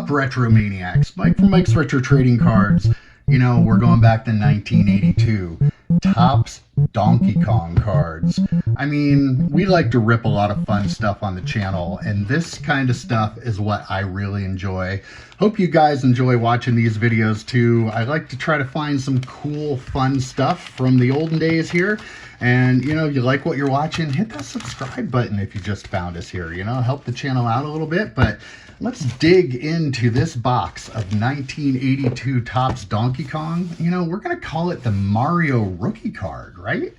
up, Retro Maniacs? Mike from Mike's Retro Trading Cards. You know, we're going back to 1982. Topps Donkey Kong cards. I mean, we like to rip a lot of fun stuff on the channel, and this kind of stuff is what I really enjoy. Hope you guys enjoy watching these videos too. I like to try to find some cool, fun stuff from the olden days here. And, you know, if you like what you're watching, hit that subscribe button if you just found us here. You know, help the channel out a little bit. But let's dig into this box of 1982 Topps Donkey Kong. You know, we're going to call it the Mario rookie card, right?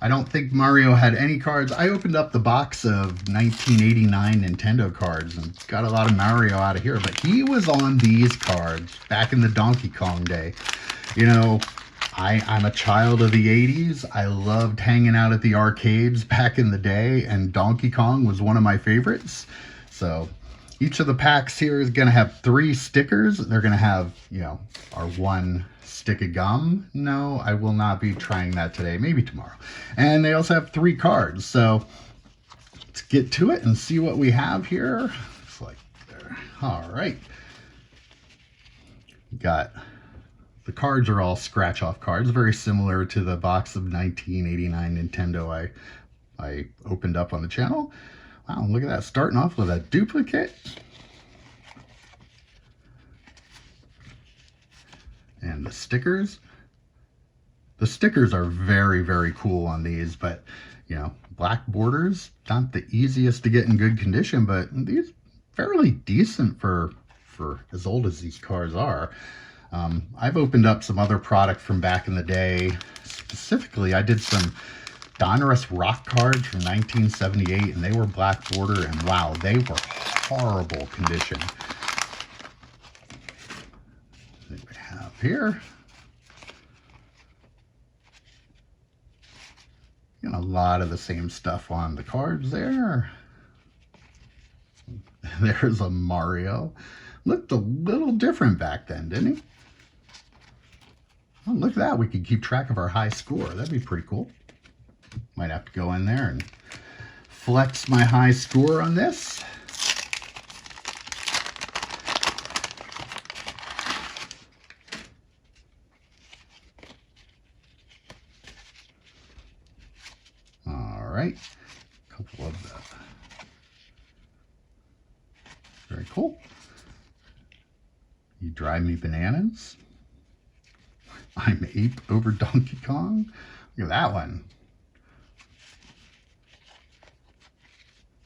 I don't think Mario had any cards. I opened up the box of 1989 Nintendo cards and got a lot of Mario out of here. But he was on these cards back in the Donkey Kong day. You know, I'm a child of the 80s. I loved hanging out at the arcades back in the day, and Donkey Kong was one of my favorites. So each of the packs here is going to have 3 stickers. They're going to have, you know, our 1 stick of gum. No, I will not be trying that today. Maybe tomorrow. And they also have 3 cards. So let's get to it and see what we have here. Looks like there. All right. Got... the cards are all scratch-off cards, very similar to the box of 1989 Nintendo I opened up on the channel. Wow, look at that, starting off with a duplicate. And the stickers. The stickers are very, very cool on these, but, you know, black borders, not the easiest to get in good condition, but these fairly decent for as old as these cards are. I've opened up some other product from back in the day. Specifically, I did some Donruss rock cards from 1978, and they were black border, and wow, they were horrible condition. What we have here. You know, a lot of the same stuff on the cards there. There's a Mario. Looked a little different back then, didn't he? Oh, look at that. We could keep track of our high score. That'd be pretty cool. Might have to go in there and flex my high score on this. All right. A couple of them. Very cool. You drive me bananas. I'm ape over Donkey Kong. Look at that one.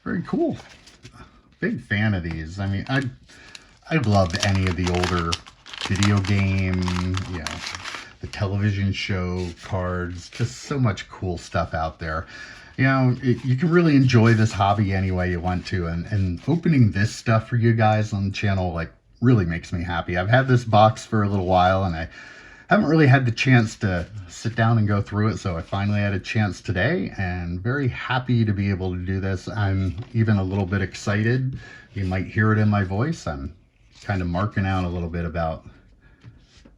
Very cool. Big fan of these. I mean, I loved any of the older video game, you know, the television show cards. Just so much cool stuff out there. You know, you can really enjoy this hobby any way you want to. And opening this stuff for you guys on the channel, like, really makes me happy. I've had this box for a little while, and I haven't really had the chance to sit down and go through it, so I finally had a chance today, and very happy to be able to do this. I'm even a little bit excited. You might hear it in my voice. I'm kind of marking out a little bit about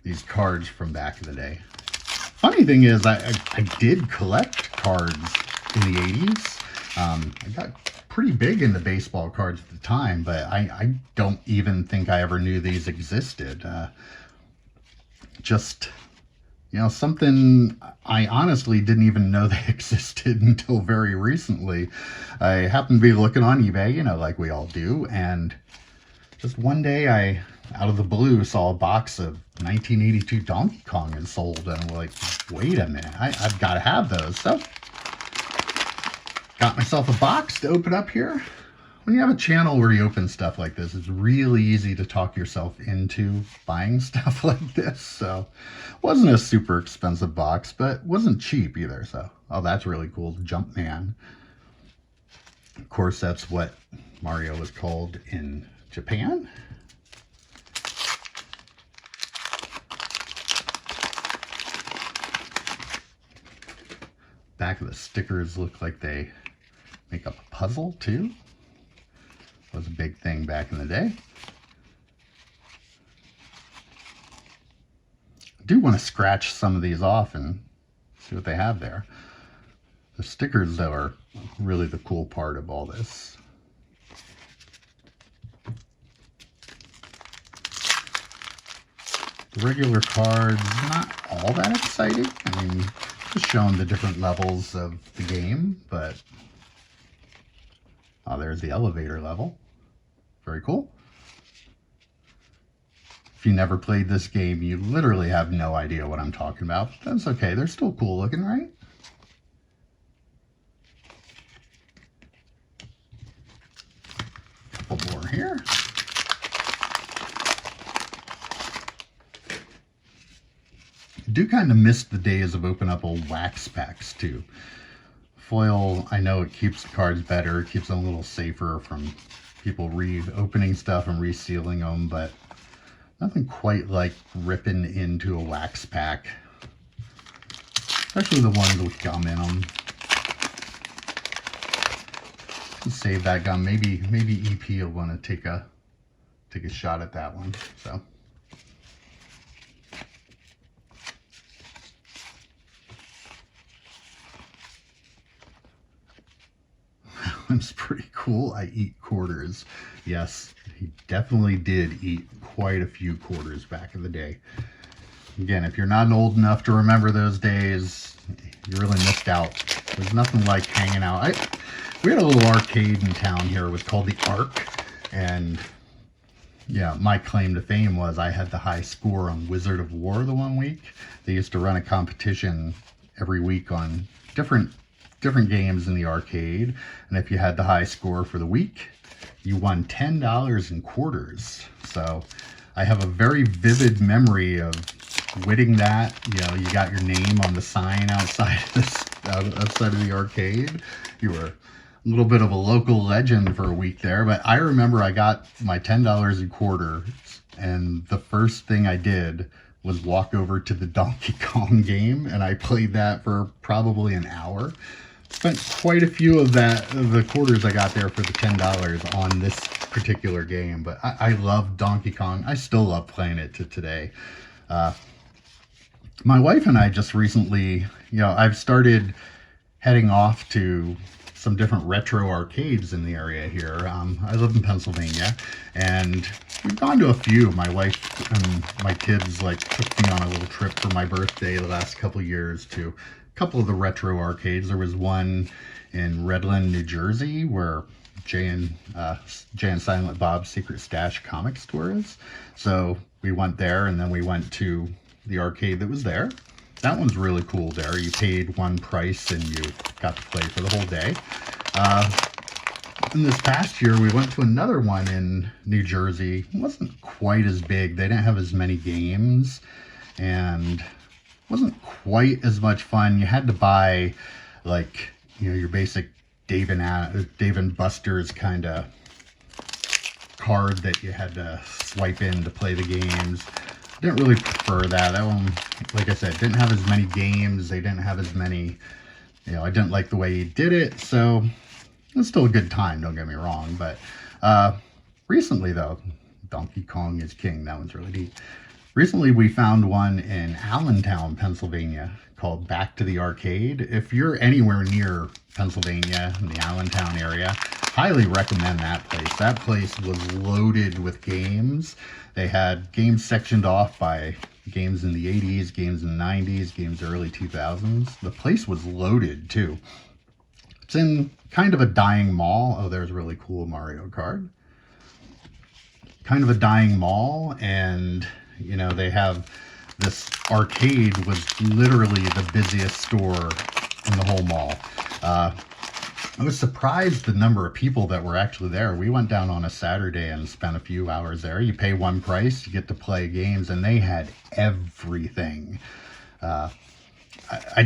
these cards from back in the day. Funny thing is, I did collect cards in the 80s. I got pretty big into baseball cards at the time, but I don't even think I ever knew these existed. Just, you know, something I honestly didn't even know they existed until very recently. I happened to be looking on eBay, you know, like we all do, and just one day I, out of the blue, saw a box of 1982 Donkey Kong and sold, and I'm like, wait a minute, I've got to have those. So got myself a box to open up here. When you have a channel where you open stuff like this, it's really easy to talk yourself into buying stuff like this. So wasn't a super expensive box, but wasn't cheap either. So, oh, that's really cool. Jumpman. Of course, that's what Mario was called in Japan. Back of the stickers look like they make up a puzzle too. Was a big thing back in the day. I do want to scratch some of these off and see what they have there. The stickers, though, are really the cool part of all this. The regular cards, not all that exciting. I mean, just showing the different levels of the game, but oh, there's the elevator level. Very cool. If you never played this game, you literally have no idea what I'm talking about. But that's okay. They're still cool looking, right? Couple more here. I do kind of miss the days of open up old wax packs too. Foil, I know it keeps the cards better, it keeps them a little safer from people reopening stuff and resealing them, but nothing quite like ripping into a wax pack, especially the ones with gum in them. Save that gum. Maybe EP will want to take a shot at that one. So. One's pretty cool. I eat quarters. Yes, he definitely did eat quite a few quarters back in the day. Again, if you're not old enough to remember those days, you really missed out. There's nothing like hanging out. We had a little arcade in town here. It was called the Ark, and yeah, my claim to fame was I had the high score on Wizard of War the one week. They used to run a competition every week on different games in the arcade, and if you had the high score for the week, you won $10 in quarters. So I have a very vivid memory of winning that. You know, you got your name on the sign outside of the arcade. You were a little bit of a local legend for a week there, but I remember I got my $10 in quarters, and the first thing I did was walk over to the Donkey Kong game, and I played that for probably an hour. Spent quite a few of the quarters I got there for the $10 on this particular game, but I love Donkey Kong. I still love playing it to today. My wife and I just recently, I've started heading off to some different retro arcades in the area here. I live in Pennsylvania, and we've gone to a few. My wife and my kids took me on a little trip for my birthday the last couple of years to a couple of the retro arcades. There was one in Redland, New Jersey, where Jay and Silent Bob's Secret Stash comic store is. So we went there, and then we went to the arcade that was there. That one's really cool there. You paid one price and you got to play for the whole day. In this past year, we went to another one in New Jersey. It wasn't quite as big. They didn't have as many games, and wasn't quite as much fun. You had to buy your basic Dave and Buster's kind of card that you had to swipe in to play the games. Didn't really prefer that. That one, like I said, didn't have as many games. They didn't have as many, I didn't like the way he did it. So it was still a good time, don't get me wrong. But recently, though, Donkey Kong is King. That one's really neat. Recently, we found one in Allentown, Pennsylvania, called Back to the Arcade. If you're anywhere near Pennsylvania, in the Allentown area, highly recommend that place. That place was loaded with games. They had games sectioned off by games in the 80s, games in the 90s, games early 2000s. The place was loaded, too. It's in kind of a dying mall. Oh, there's a really cool Mario card. Kind of a dying mall, and they have this arcade was literally the busiest store in the whole mall. I was surprised the number of people that were actually there. We went down on a Saturday and spent a few hours there. You pay one price, you get to play games, and they had everything. I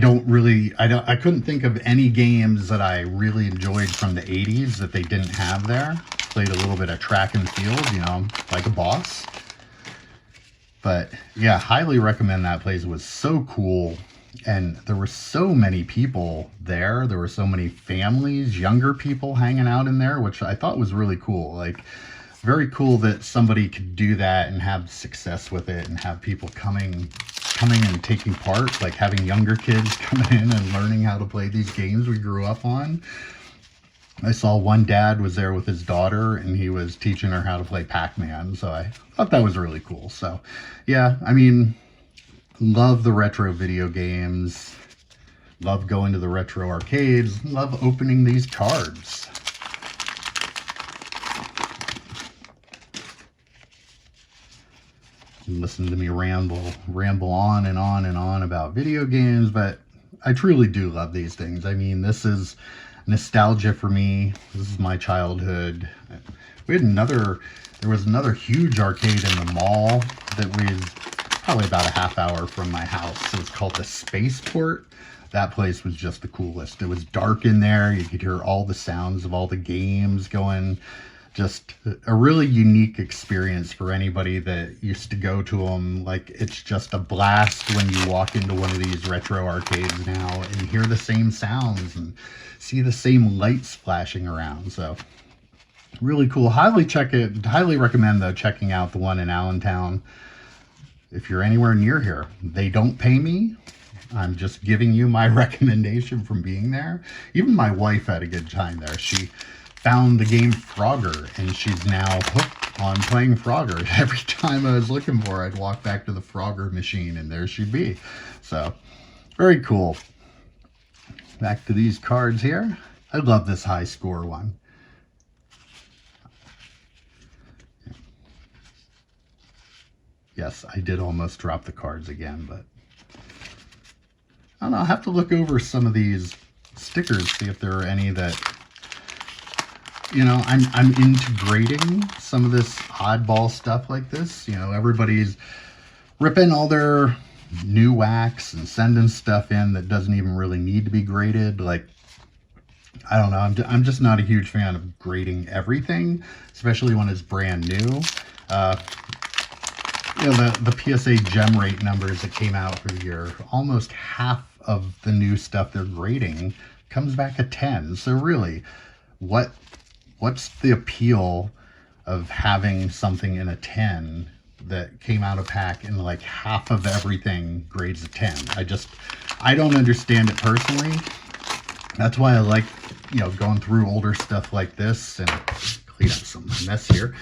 couldn't think of any games that I really enjoyed from the 80s that they didn't have there. Played a little bit of track and field, like a boss. But yeah, highly recommend that place. It was so cool. And there were so many people there. There were so many families, younger people hanging out in there, which I thought was really cool. Very cool that somebody could do that and have success with it, and have people coming and taking part, having younger kids coming in and learning how to play these games we grew up on. I saw one dad was there with his daughter and he was teaching her how to play Pac-Man. So I thought that was really cool. So yeah, I mean, love the retro video games. Love going to the retro arcades. Love opening these cards. Listen to me ramble on and on and on about video games, but I truly do love these things. I mean, this is nostalgia for me. This is my childhood. There was another huge arcade in the mall that was probably about a half hour from my house. It was called the Spaceport. That place was just the coolest. It was dark in there. You could hear all the sounds of all the games going. Just a really unique experience for anybody that used to go to them. Like, it's just a blast when you walk into one of these retro arcades now and hear the same sounds and see the same lights flashing around. So really cool. Highly recommend though checking out the one in Allentown if you're anywhere near here. They don't pay me. I'm just giving you my recommendation from being there. Even my wife had a good time there. She found the game Frogger, and she's now hooked on playing Frogger. Every time I was looking for her, I'd walk back to the Frogger machine, and there she'd be. So, very cool. Back to these cards here. I love this high score one. Yes, I did almost drop the cards again, but I don't know. I'll have to look over some of these stickers, see if there are any that, you know, I'm into grading some of this oddball stuff like this. You know, everybody's ripping all their new wax and sending stuff in that doesn't even really need to be graded. Like, I don't know. I'm just not a huge fan of grading everything, especially when it's brand new. You know, the PSA gem rate numbers that came out for the year, almost half of the new stuff they're grading comes back a 10. So really, what's the appeal of having something in a 10 that came out of pack and like half of everything grades a 10? I don't understand it personally. That's why I like, you know, going through older stuff like this and clean up some mess here.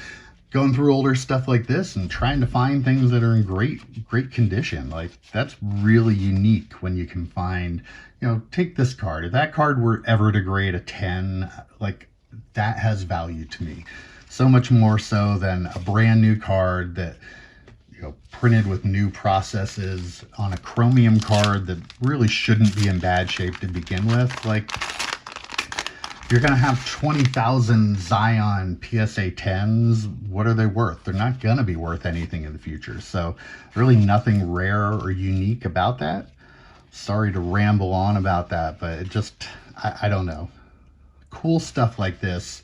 Going through older stuff like this and trying to find things that are in great condition. Like, that's really unique when you can find, you know, take this card. If that card were ever to grade a 10, like, that has value to me. So much more so than a brand new card that, you know, printed with new processes on a chromium card that really shouldn't be in bad shape to begin with. Like, you're going to have 20,000 Zion PSA 10s. What are they worth? They're not going to be worth anything in the future. So really nothing rare or unique about that. Sorry to ramble on about that, but it just, I don't know. Cool stuff like this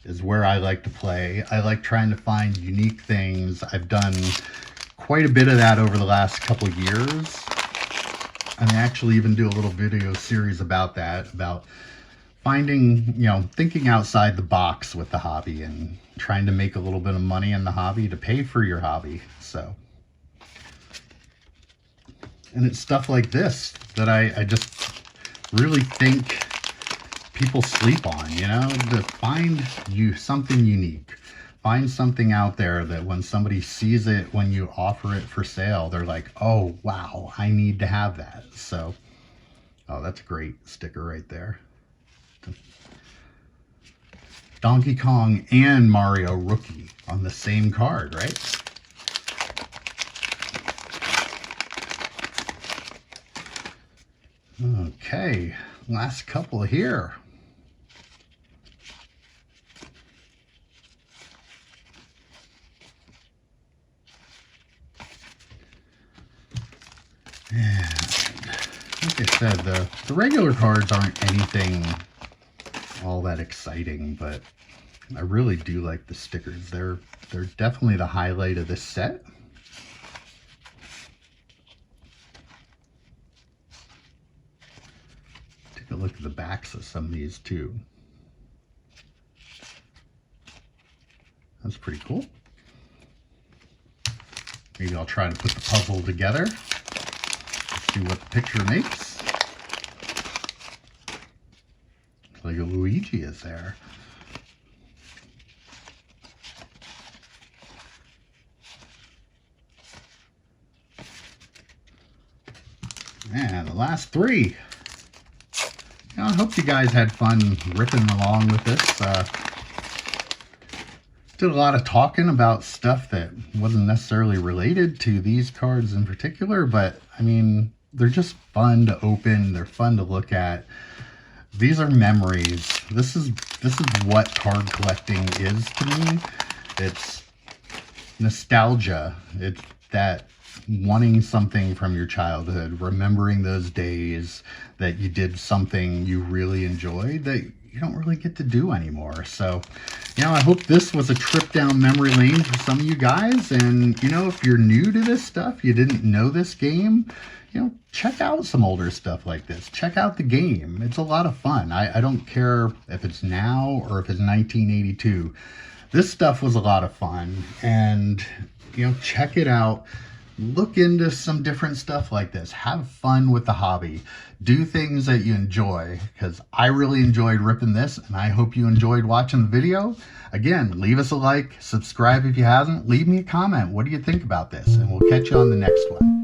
is where I like to play. I like trying to find unique things. I've done quite a bit of that over the last couple of years. And I actually even do a little video series about that, about finding, you know, thinking outside the box with the hobby and trying to make a little bit of money in the hobby to pay for your hobby. So, and it's stuff like this that I just really think people sleep on, you know, to find you something unique. Find something out there that when somebody sees it, when you offer it for sale, they're like, oh, wow, I need to have that. So, oh, that's a great sticker right there. Donkey Kong and Mario Rookie on the same card, right? Okay, last couple here. And like I said, the regular cards aren't anything all that exciting, but I really do like the stickers. They're definitely the highlight of this set. Take a look at the backs of some of these too. That's pretty cool. Maybe I'll try to put the puzzle together. See what the picture makes. Like Luigi is there. And the last three. I hope you guys had fun ripping along with this. Did a lot of talking about stuff that wasn't necessarily related to these cards in particular, but I mean, they're just fun to open. They're fun to look at. These are memories. This is what card collecting is to me. It's nostalgia. It's that wanting something from your childhood, remembering those days that you did something you really enjoyed that you don't really get to do anymore. So, I hope this was a trip down memory lane for some of you guys. And, if you're new to this stuff, you didn't know this game, check out some older stuff like this. Check out the game. It's a lot of fun. I don't care if it's now or if it's 1982. This stuff was a lot of fun. And, check it out. Look into some different stuff like this. Have fun with the hobby. Do things that you enjoy, because I really enjoyed ripping this, and I hope you enjoyed watching the video. Again, leave us a like, subscribe if you haven't, leave me a comment. What do you think about this? And we'll catch you on the next one.